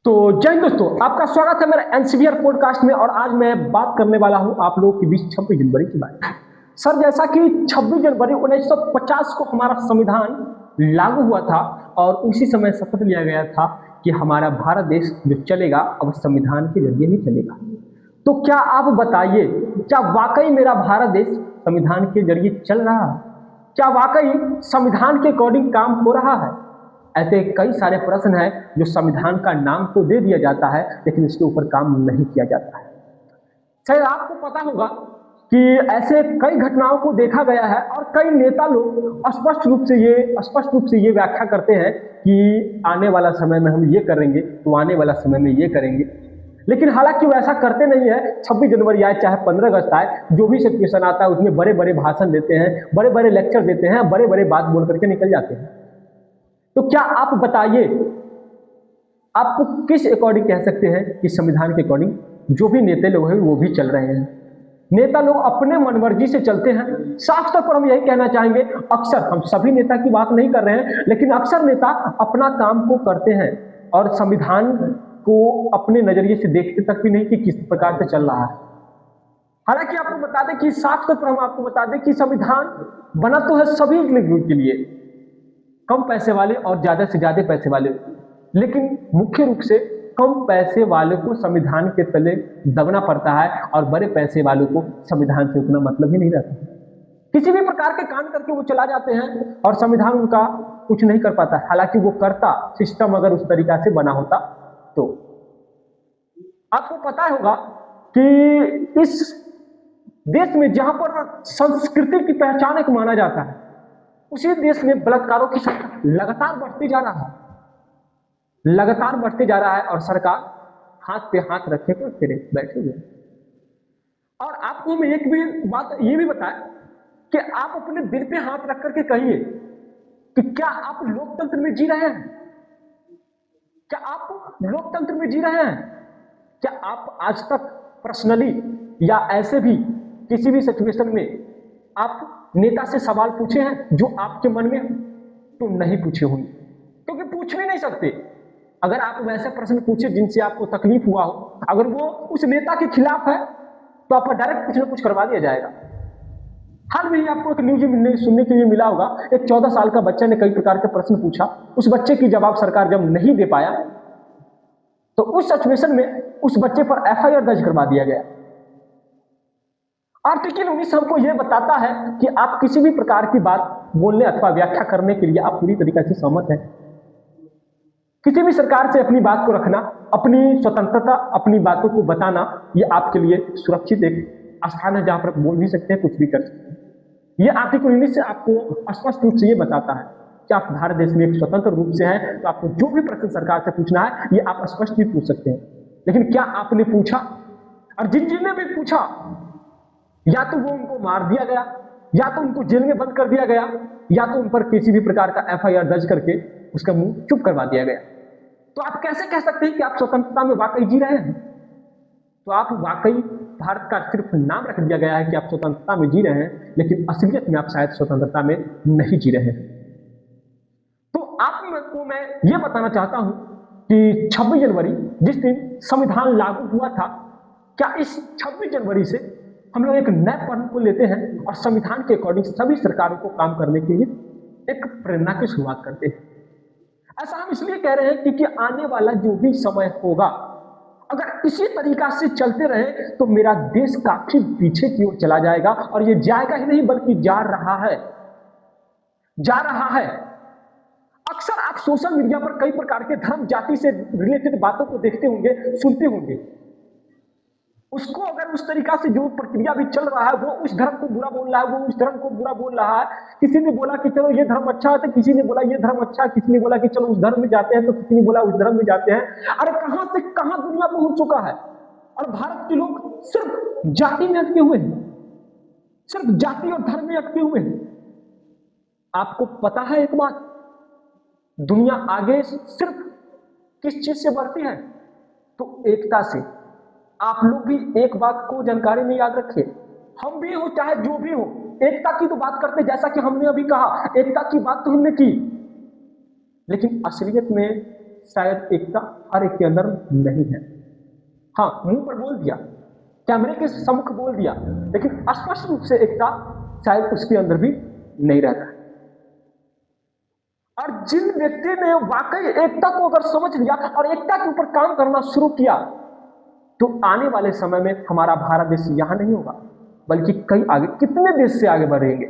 तो जय हिंद दोस्तों, आपका स्वागत है मेरे एनसीवीआर पॉडकास्ट में। और आज मैं बात करने वाला हूं आप लोगों के बीच 26 जनवरी की बात। सर, जैसा कि 26 जनवरी 1950 को हमारा संविधान लागू हुआ था और उसी समय शपथ लिया गया था कि हमारा भारत देश जो चलेगा अब संविधान के जरिए ही चलेगा। तो क्या आप बताइए, क्या वाकई मेरा भारत देश संविधान के जरिए चल रहा है? क्या वाकई संविधान के अकॉर्डिंग काम हो रहा है? ऐसे कई सारे प्रश्न हैं जो संविधान का नाम तो दे दिया जाता है लेकिन इसके ऊपर काम नहीं किया जाता है। शायद आपको पता होगा कि ऐसे कई घटनाओं को देखा गया है और कई नेता लोग स्पष्ट रूप से ये व्याख्या करते हैं कि आने वाला समय में हम ये करेंगे, तो आने वाला समय में ये करेंगे। लेकिन हालांकि वो ऐसा करते नहीं है। 26 जनवरी आए चाहे 15 अगस्त आए, जो भी सिचुएशन आता है उसमें बड़े बड़े भाषण देते हैं, बड़े बड़े लेक्चर देते हैं, बड़े बड़े बात बोल करके निकल जाते हैं। तो क्या आप बताइए, आप किस अकॉर्डिंग कह सकते हैं कि संविधान के अकॉर्डिंग जो भी नेता लोग हैं वो भी चल रहे हैं? नेता लोग अपने मनमर्जी से चलते हैं। साफ तौर पर हम यही कहना चाहेंगे, अक्सर, हम सभी नेता की बात नहीं कर रहे हैं, लेकिन अक्सर नेता अपना काम को करते हैं और संविधान को अपने नजरिए से देखते तक भी नहीं कि किस प्रकार से चल रहा है। हालांकि आपको बता दें कि साफ तौर पर हम आपको बता दें कि संविधान बना तो है सभी लोगों के लिए, कम पैसे वाले और ज्यादा से ज्यादा पैसे वाले, लेकिन मुख्य रूप से कम पैसे वाले को संविधान के तले दबना पड़ता है और बड़े पैसे वालों को संविधान से उतना मतलब ही नहीं रहता। किसी भी प्रकार के काम करके वो चला जाते हैं और संविधान उनका कुछ नहीं कर पाता। हालांकि वो करता, सिस्टम अगर उस तरीका से बना होता तो। आपको पता होगा कि इस देश में जहां पर संस्कृति की पहचान एक माना जाता है, उसी देश में बलात्कारों की संख्या लगातार बढ़ती जा रहा है और सरकार हाथ पे हाथ रखे तो फिर बैठे हुए। और आपको हम एक भी बात ये भी बताएं कि आप अपने दिल पे हाथ रख करके कहिए कि क्या आप लोकतंत्र में जी रहे हैं? क्या आप लोकतंत्र में जी रहे हैं? क्या आप आज तक पर्सनली या ऐसे भी किसी भी सिचुएशन में आप नेता से सवाल पूछे हैं जो आपके मन में? तो नहीं पूछे होंगे, क्योंकि पूछ भी नहीं सकते। अगर आप वैसे प्रश्न पूछे जिनसे आपको तकलीफ हुआ हो, अगर वो उस नेता के खिलाफ है तो आपका डायरेक्ट कुछ ना कुछ करवा दिया जाएगा। हाल में ही आपको एक न्यूज सुनने के लिए मिला होगा, एक 14 साल का बच्चा ने कई प्रकार के प्रश्न पूछा, उस बच्चे की जवाब सरकार जब नहीं दे पाया तो उस सिचुएशन में उस बच्चे पर एफआईआर दर्ज करवा दिया गया। आर्टिकल 19 हमको यह बताता है कि आप किसी भी प्रकार की बात बोलने अथवा व्याख्या करने के लिए आप पूरी तरीके से सहमत हैं। किसी भी सरकार से अपनी बात को रखना, अपनी स्वतंत्रता, अपनी बातों को बताना, यह आपके लिए सुरक्षित एक स्थान है जहां पर बोल भी सकते हैं, कुछ भी कर सकते हैं। यह आर्टिकल 19 से आपको स्पष्ट रूप से यह बताता है कि आप भारत देश में एक स्वतंत्र रूप से हैं, तो आपको जो भी प्रश्न सरकार से पूछना है ये आप स्पष्ट भी पूछ सकते हैं। लेकिन क्या आपने पूछा? और जिन ने भी पूछा, या तो वो उनको मार दिया गया, या तो उनको जेल में बंद कर दिया गया, या तो उन पर किसी भी प्रकार का एफआईआर दर्ज करके उसका मुंह चुप करवा दिया गया। तो आप कैसे कह सकते हैं कि आप स्वतंत्रता में वाकई जी रहे हैं? तो आप वाकई, भारत का सिर्फ नाम रख दिया गया है कि आप स्वतंत्रता में जी रहे हैं, लेकिन असलियत में आप शायद स्वतंत्रता में नहीं जी रहे हैं। तो आपको मैं ये बताना चाहता हूं कि 26 जनवरी जिस दिन संविधान लागू हुआ था, क्या इस 26 जनवरी से हम लोग एक नए पल को लेते हैं और संविधान के अकॉर्डिंग सभी सरकारों को काम करने के लिए एक प्रेरणा की शुरुआत करते हैं? ऐसा हम इसलिए कह रहे हैं क्योंकि आने वाला जो भी समय होगा, अगर इसी तरीका से चलते रहे तो मेरा देश काफी पीछे की ओर चला जाएगा। और ये जाएगा ही नहीं बल्कि जा रहा है। अक्सर आप सोशल मीडिया पर कई प्रकार के धर्म जाति से रिलेटेड बातों को देखते होंगे, सुनते होंगे। उसको अगर उस तरीका से जो प्रक्रिया भी चल रहा है, वो उस धर्म को बुरा बोल रहा है, वो उस धर्म को बुरा बोल रहा है। किसी ने बोला कि चलो ये धर्म अच्छा है, तो किसी ने बोला ये धर्म अच्छा है, किसी ने बोला कि चलो उस धर्म में जाते हैं, तो किसी ने बोला उस धर्म में जाते हैं। अरे कहां से कहां दुनिया पहुंच चुका है। और भारत के लोग सिर्फ जाति में अटके हुए हैं, सिर्फ जाति और धर्म में अटके हुए हैं। आपको पता है एक बात, दुनिया आगे सिर्फ किस चीज से बढ़ती है? तो एकता से। आप लोग भी एक बात को जानकारी में याद रखिए, हम भी हो चाहे जो भी हो, एकता की तो बात करते, जैसा कि हमने अभी कहा, एकता की बात तो हमने की, लेकिन असलियत में शायद एकता हर एक के अंदर नहीं है। हाँ, मुंह पर बोल दिया, कैमरे के सम्मुख बोल दिया, लेकिन स्पष्ट रूप से एकता शायद उसके अंदर भी नहीं रहता है। और जिन व्यक्ति ने वाकई एकता को अगर समझ लिया और एकता के ऊपर काम करना शुरू किया, तो आने वाले समय में हमारा भारत देश यहां नहीं होगा, बल्कि कई आगे, कितने देश से आगे बढ़ेंगे।